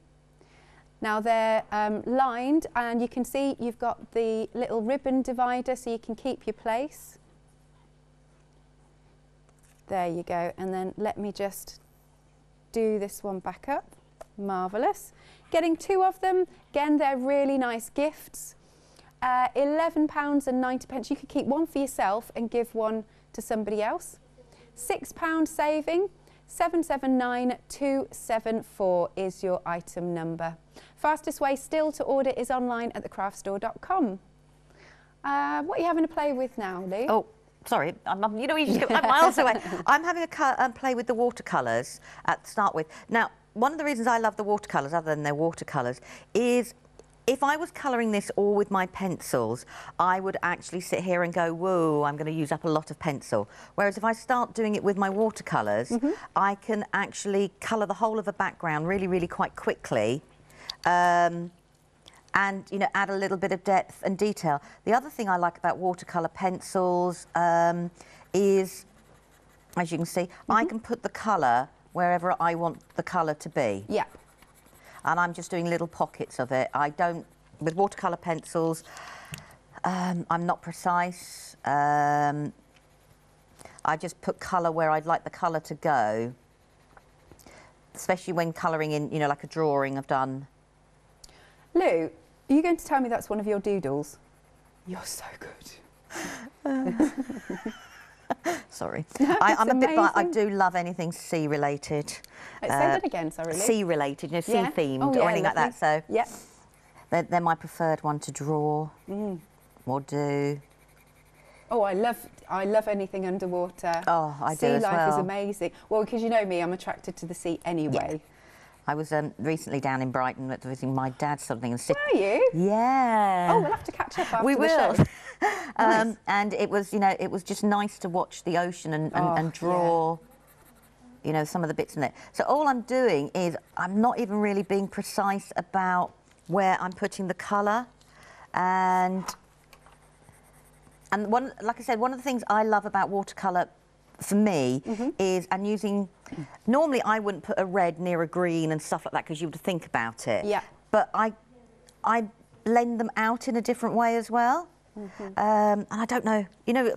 Now they're lined, and you can see you've got the little ribbon divider so you can keep your place. There you go. And then let me just do this one back up. Marvellous. Getting 2 of them. Again, they're really nice gifts. £11.90. You could keep one for yourself and give one to somebody else. £6 saving. 779274 is your item number. Fastest way still to order is online at thecraftstore.com. What are you having a play with now, Lou? Oh, sorry, you know, you just get miles away. I'm having a play with the watercolours to start with. Now, one of the reasons I love the watercolours, other than they're watercolours, is if I was colouring this all with my pencils, I would actually sit here and go, whoa, I'm going to use up a lot of pencil. Whereas if I start doing it with my watercolours, I can actually colour the whole of a background really, really quite quickly. And, you know, add a little bit of depth and detail. The other thing I like about watercolour pencils is, as you can see, I can put the colour wherever I want the colour to be. Yeah. And I'm just doing little pockets of it. I don't, with watercolour pencils, I'm not precise. I just put colour where I'd like the colour to go, especially when colouring in, you know, like a drawing I've done. Lou, are you going to tell me that's one of your doodles? You're so good. Sorry. No, I'm a bit, amazing. I do love anything sea related. Say that again, sorry, Lou. Sea related, you know, sea themed or anything like that. So they're my preferred one to draw or do. Oh, I love anything underwater. Oh, I do as well. Sea life is amazing. Well, because you know me, I'm attracted to the sea anyway. Yeah. I was recently down in Brighton visiting my dad, something. And Were you? Yeah. Oh, we'll have to catch up after we the will. show. Nice. And it was, you know, it was just nice to watch the ocean and draw, you know, some of the bits in it. So all I'm doing is I'm not even really being precise about where I'm putting the colour, and one, like I said, one of the things I love about watercolour for me is, and using, normally I wouldn't put a red near a green and stuff like that because you would think about it. Yeah. But I blend them out in a different way as well. And I don't know, you know,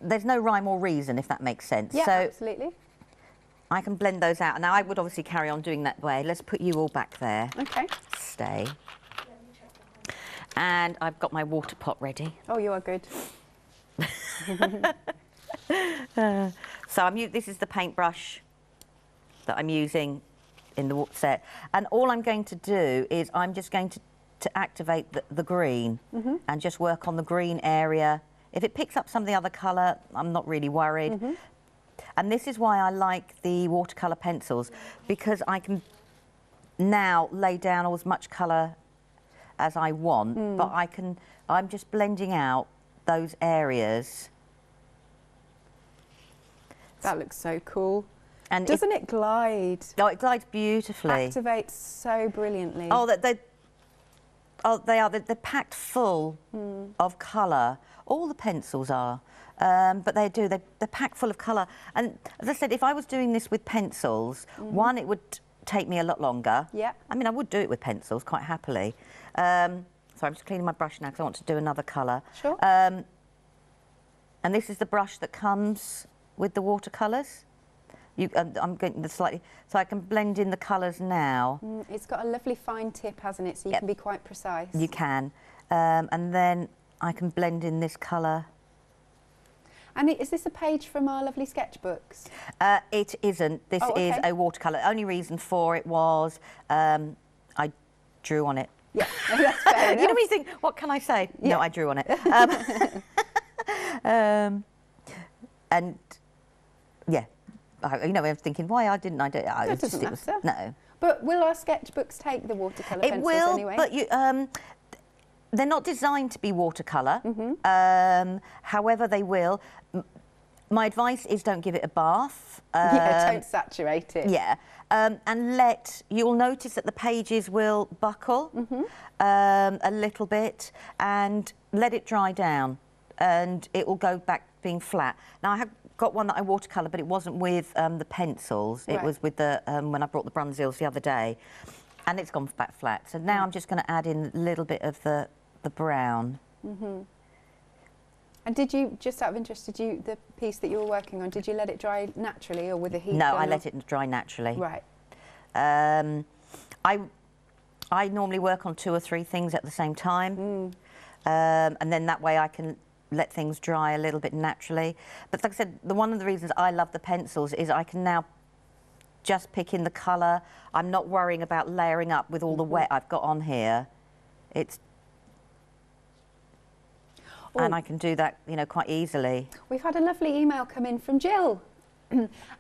there's no rhyme or reason, if that makes sense. Yeah, so absolutely. I can blend those out. Now, I would obviously carry on doing that way. Let's put you all back there. Okay. Stay. And I've got my water pot ready. Oh, you are good. So this is the paintbrush that I'm using in the set. And all I'm going to do is I'm just going to activate the green and just work on the green area. If it picks up some of the other colour, I'm not really worried. And this is why I like the watercolour pencils, because I can now lay down as much colour as I want, but I'm just blending out those areas. That looks so cool. And doesn't it glide? Oh, it glides beautifully. Activates so brilliantly. Oh, they're packed full of colour. All the pencils are, but they're packed full of colour. And as I said, if I was doing this with pencils, one, it would take me a lot longer. Yeah. I mean, I would do it with pencils quite happily. So I'm just cleaning my brush now because I want to do another colour. Sure. And this is the brush that comes with the watercolours. I'm going to slightly, so I can blend in the colours now. It's got a lovely fine tip, hasn't it? So you can be quite precise. You can. And then I can blend in this colour. And is this a page from our lovely sketchbooks? It isn't. This is a watercolour. Only reason for it was I drew on it. Yeah, that's fair enough. You know when you think, what can I say? Yeah. No, I drew on it. And yeah, you know, I was thinking, why didn't I do it? That doesn't matter. No. But will our sketchbooks take the watercolour pencils anyway? But they're not designed to be watercolour. However, they will. My advice is don't give it a bath. Yeah, don't saturate it. Yeah. And you'll notice that the pages will buckle a little bit, and let it dry down and it will go back being flat. Now I have got one that I watercolour, but it wasn't with the pencils. It was with the, when I brought the Brynzeels the other day, and it's gone back flat. So now I'm just going to add in a little bit of the brown. And did you, just out of interest, the piece that you were working on, did you let it dry naturally or with a heat No, gun? I let it dry naturally. Right. I normally work on 2 or 3 things at the same time, and then that way I can let things dry a little bit naturally. But like I said, one of the reasons I love the pencils is I can now just pick in the colour. I'm not worrying about layering up with all the wet I've got on here. And I can do that, you know, quite easily. We've had a lovely email come in from Jill,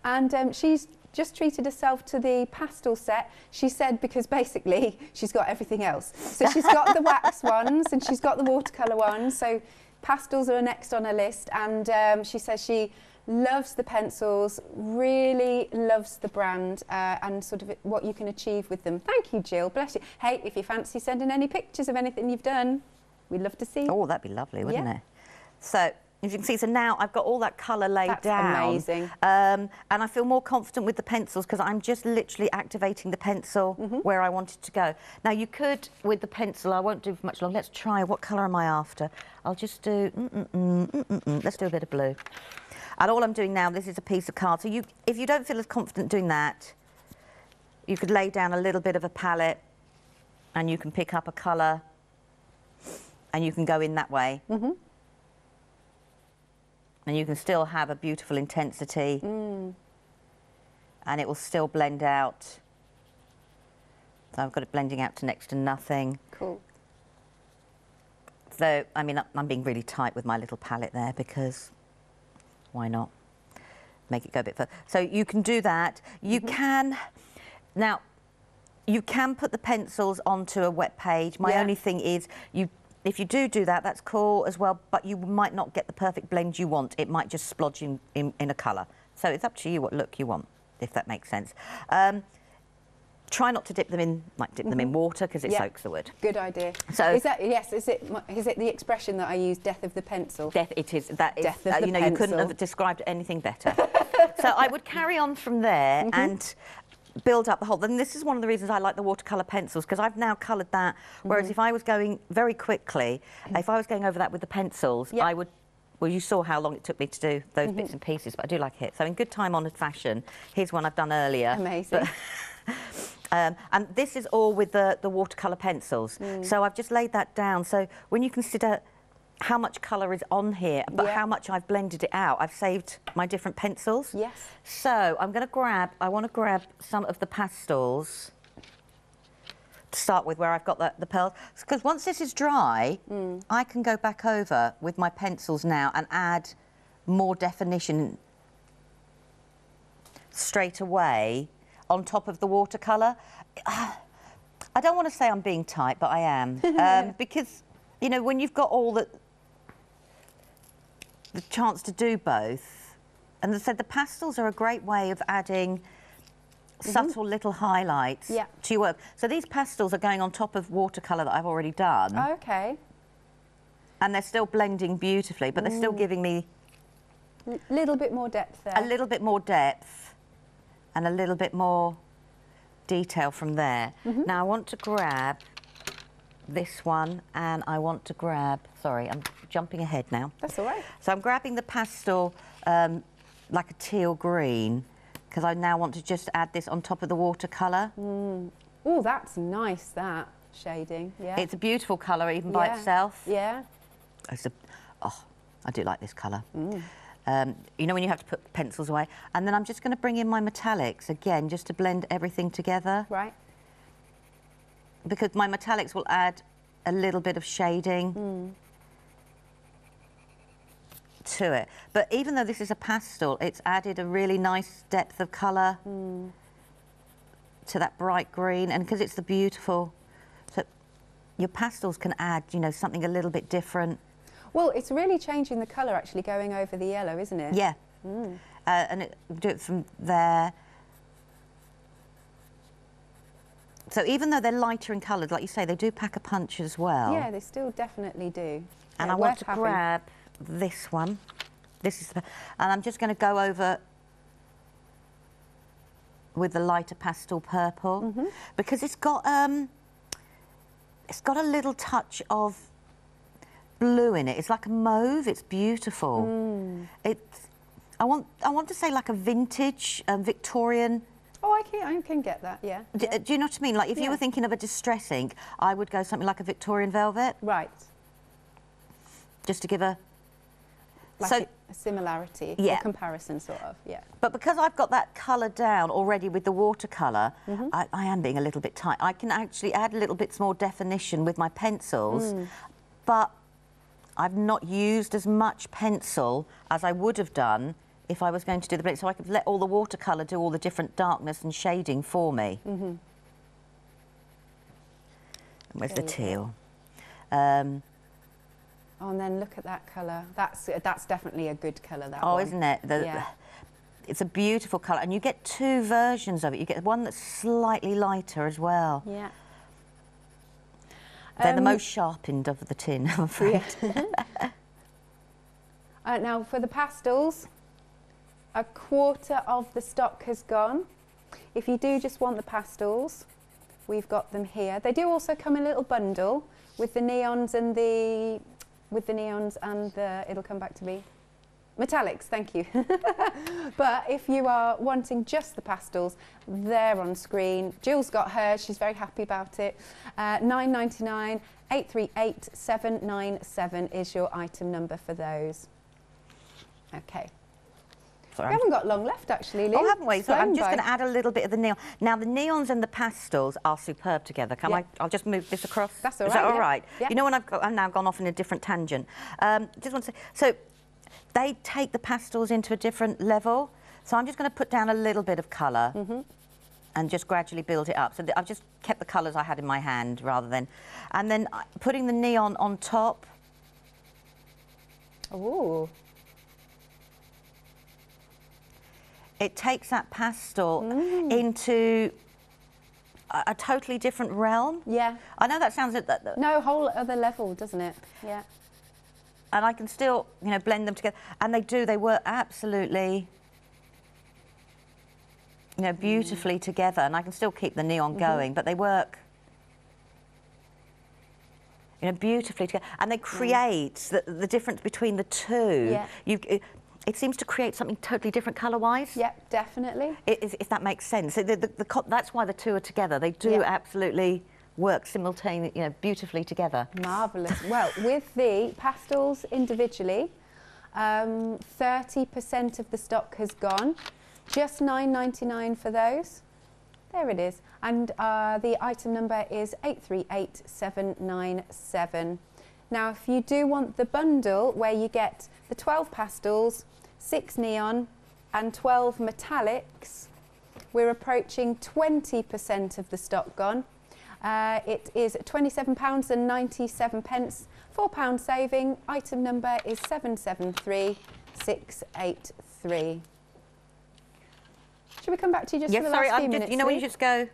and she's just treated herself to the pastel set. She said because basically she's got everything else. So she's got the wax ones and she's got the watercolour ones. So pastels are next on her list, and she says she loves the pencils, really loves the brand and sort of what you can achieve with them. Thank you, Jill. Bless you. Hey, if you fancy sending any pictures of anything you've done, we'd love to see. Oh, that'd be lovely, wouldn't it? So, as you can see, so now I've got all that colour laid down. That's amazing. And I feel more confident with the pencils because I'm just literally activating the pencil where I want it to go. Now, you could, with the pencil, I won't do for much long. Let's try, what colour am I after? I'll just do, let's do a bit of blue. And all I'm doing now, this is a piece of card. So if you don't feel as confident doing that, you could lay down a little bit of a palette and you can pick up a colour and you can go in that way. And you can still have a beautiful intensity and it will still blend out. So I've got it blending out to next to nothing. Cool. So, I mean, I'm being really tight with my little palette there because why not? Make it go a bit further. So you can do that. You can, now, you can put the pencils onto a wet page. My only thing is, if you do that, that's cool as well, but you might not get the perfect blend you want. It might just splodge in a colour. So it's up to you what look you want, if that makes sense. Try not to dip them in, them in water because it soaks the wood. Good idea. So is it the expression that I use, death of the pencil? It is. That is, death of the you know, pencil. you couldn't have described it anything better. So I would carry on from there and build up the whole. Then this is one of the reasons I like the watercolour pencils because I've now coloured that. Whereas if I was going very quickly, if I was going over that with the pencils, I would. Well, you saw how long it took me to do those bits and pieces, but I do like it. So in good time-honoured fashion, here's one I've done earlier. Amazing. And this is all with the watercolour pencils. So I've just laid that down. So when you consider how much colour is on here, but how much I've blended it out, I've saved my different pencils. Yes. So I'm going to I want to grab some of the pastels to start with where I've got the pearls. Because once this is dry, I can go back over with my pencils now and add more definition straight away on top of the watercolour. I don't want to say I'm being tight, but I am. Because, you know, when you've got all the chance to do both, and as I said, the pastels are a great way of adding subtle little highlights to your work. So these pastels are going on top of watercolour that I've already done. Okay. And they're still blending beautifully, but they're still giving me a little bit more depth there. A little bit more depth and a little bit more detail from there. Now I want to grab this one and I want to grab, sorry, I'm jumping ahead now. That's all right. So I'm grabbing the pastel like a teal green, because I now want to just add this on top of the watercolour. Oh, that's nice, that shading. Yeah. It's a beautiful colour even by itself. Yeah. Oh, I do like this colour. You know when you have to put pencils away? And then I'm just going to bring in my metallics again, just to blend everything together. Right. Because my metallics will add a little bit of shading to it. But even though this is a pastel, it's added a really nice depth of colour to that bright green. And because it's the beautiful, so your pastels can add, you know, something a little bit different. Well, it's really changing the colour actually going over the yellow, isn't it? Yeah. And do it from there. So even though they're lighter in colour, like you say, they do pack a punch as well. Yeah, they still definitely do. And I want to grab this one. This is, and I'm just going to go over with the lighter pastel purple because it's got a little touch of blue in it. It's like a mauve. It's beautiful. I want to say like a vintage Victorian. Oh, I can get that. Yeah. Do you know what I mean? Like if you were thinking of a distress ink, I would go something like a Victorian velvet. Right. Just to give a like a similarity, a comparison sort of, But because I've got that colour down already with the watercolour, I am being a little bit tight. I can actually add a little bit more definition with my pencils, but I've not used as much pencil as I would have done if I was going to do the blend, so I could let all the watercolour do all the different darkness and shading for me. Where's the teal? Oh, and then look at that colour. That's definitely a good colour, that one. Oh, isn't it? It's a beautiful colour, and you get two versions of it. You get one that's slightly lighter as well. Yeah. They're the most sharpened of the tin, I'm afraid. Now, for the pastels, a quarter of the stock has gone. If you do just want the pastels, we've got them here. They do also come in a little bundle with the neons and the it'll come back to me. Metallics, thank you. But if you are wanting just the pastels, they're on screen. Jill's got hers, she's very happy about it. £9.99, 838797 is your item number for those. Okay. Sorry, we haven't got long left actually, Lou. Oh, haven't we? So I'm just going to add a little bit of the neon. Now the neons and the pastels are superb together. I'll just move this across. That's all right. Is that all right? Yeah. You know when I've now gone off in a different tangent. Just want to say, so they take the pastels into a different level. So I'm just going to put down a little bit of colour and just gradually build it up. So I've just kept the colours I had in my hand rather than, and then putting the neon on top. Oh. It takes that pastel into a totally different realm. Yeah. I know that sounds... No, whole other level, doesn't it? Yeah. And I can still, you know, blend them together. And they work absolutely, you know, beautifully together. And I can still keep the neon going, but they work, you know, beautifully together. And they create the difference between the two. Yeah. It seems to create something totally different colour-wise. Yep, definitely. If that makes sense. That's why the two are together. They do absolutely work simultaneously, you know, beautifully together. Marvellous. Well, with the pastels individually, 30% of the stock has gone. Just £9.99 for those. There it is. And the item number is 838797. Now, if you do want the bundle where you get the 12 pastels, 6 neon and 12 metallics, we're approaching 20% of the stock gone. It is £27.97, £4 saving. Item number is 773683. Should we come back to you just for the last few minutes? You know when you just go...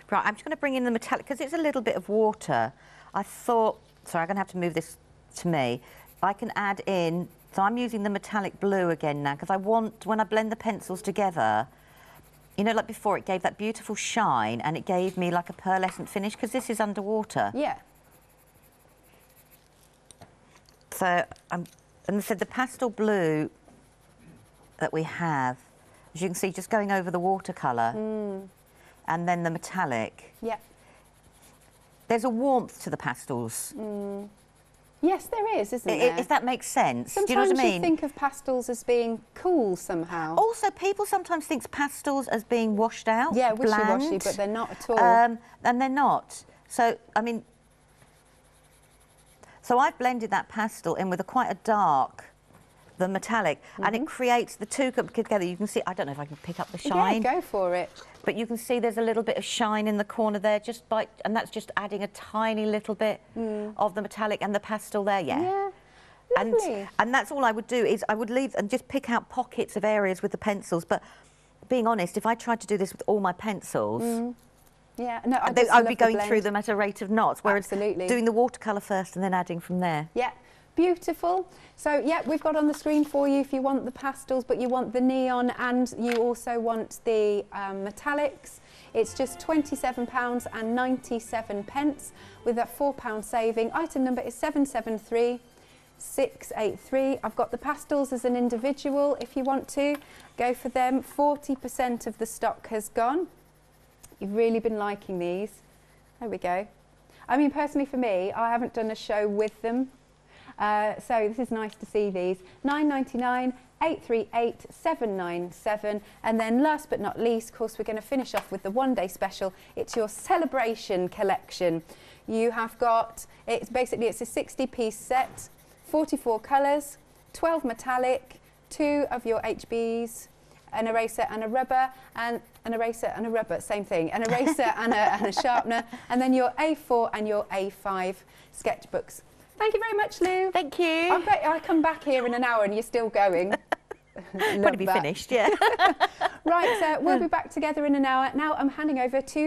Right, I'm just going to bring in the metallic, because it's a little bit of water. I thought... Sorry, I'm going to have to move this to me. I can add in... So I'm using the metallic blue again now, because I want, when I blend the pencils together, you know, like before, it gave that beautiful shine, and it gave me like a pearlescent finish, because this is underwater. Yeah. So, and so the pastel blue that we have, as you can see, just going over the watercolour and then the metallic. Yeah. There's a warmth to the pastels. Yes, there is, isn't there? If that makes sense. Sometimes do you know what I mean? you think of pastels as being cool somehow. Also, people sometimes think pastels as being washed out, yeah, wishy-washy, bland. but they're not at all. And they're not. So, I mean, so I've blended that pastel in with quite a dark, the metallic, and it creates the two together. You can see, I don't know if I can pick up the shine. Yeah, go for it. But you can see there's a little bit of shine in the corner there, and that's just adding a tiny little bit of the metallic and the pastel there, Yeah, lovely. And that's all I would do, is I would leave and just pick out pockets of areas with the pencils. But being honest, if I tried to do this with all my pencils, yeah, no, I'd be going through them at a rate of knots, whereas Absolutely. doing the watercolour first and then adding from there. Yeah, beautiful. So, yeah, we've got on the screen for you if you want the pastels, but you want the neon and you also want the metallics. It's just £27.97 with a £4 saving. Item number is 773683. I've got the pastels as an individual if you want to go for them. 40% of the stock has gone. You've really been liking these. There we go. I mean, personally for me, I haven't done a show with them. So this is nice to see these. £9.99, 838 797. And then last but not least, of course, we're going to finish off with the one-day special. It's your celebration collection. You have got, it's a 60-piece set, 44 colours, 12 metallic, 2 of your HBs, an eraser and a rubber, and an eraser and a rubber, same thing, an eraser and a sharpener, and then your A4 and your A5 sketchbooks. Thank you very much, Lou. Thank you. I bet I'll come back here in an hour and you're still going. Probably be finished, yeah. Right, we'll be back together in an hour. Now I'm handing over to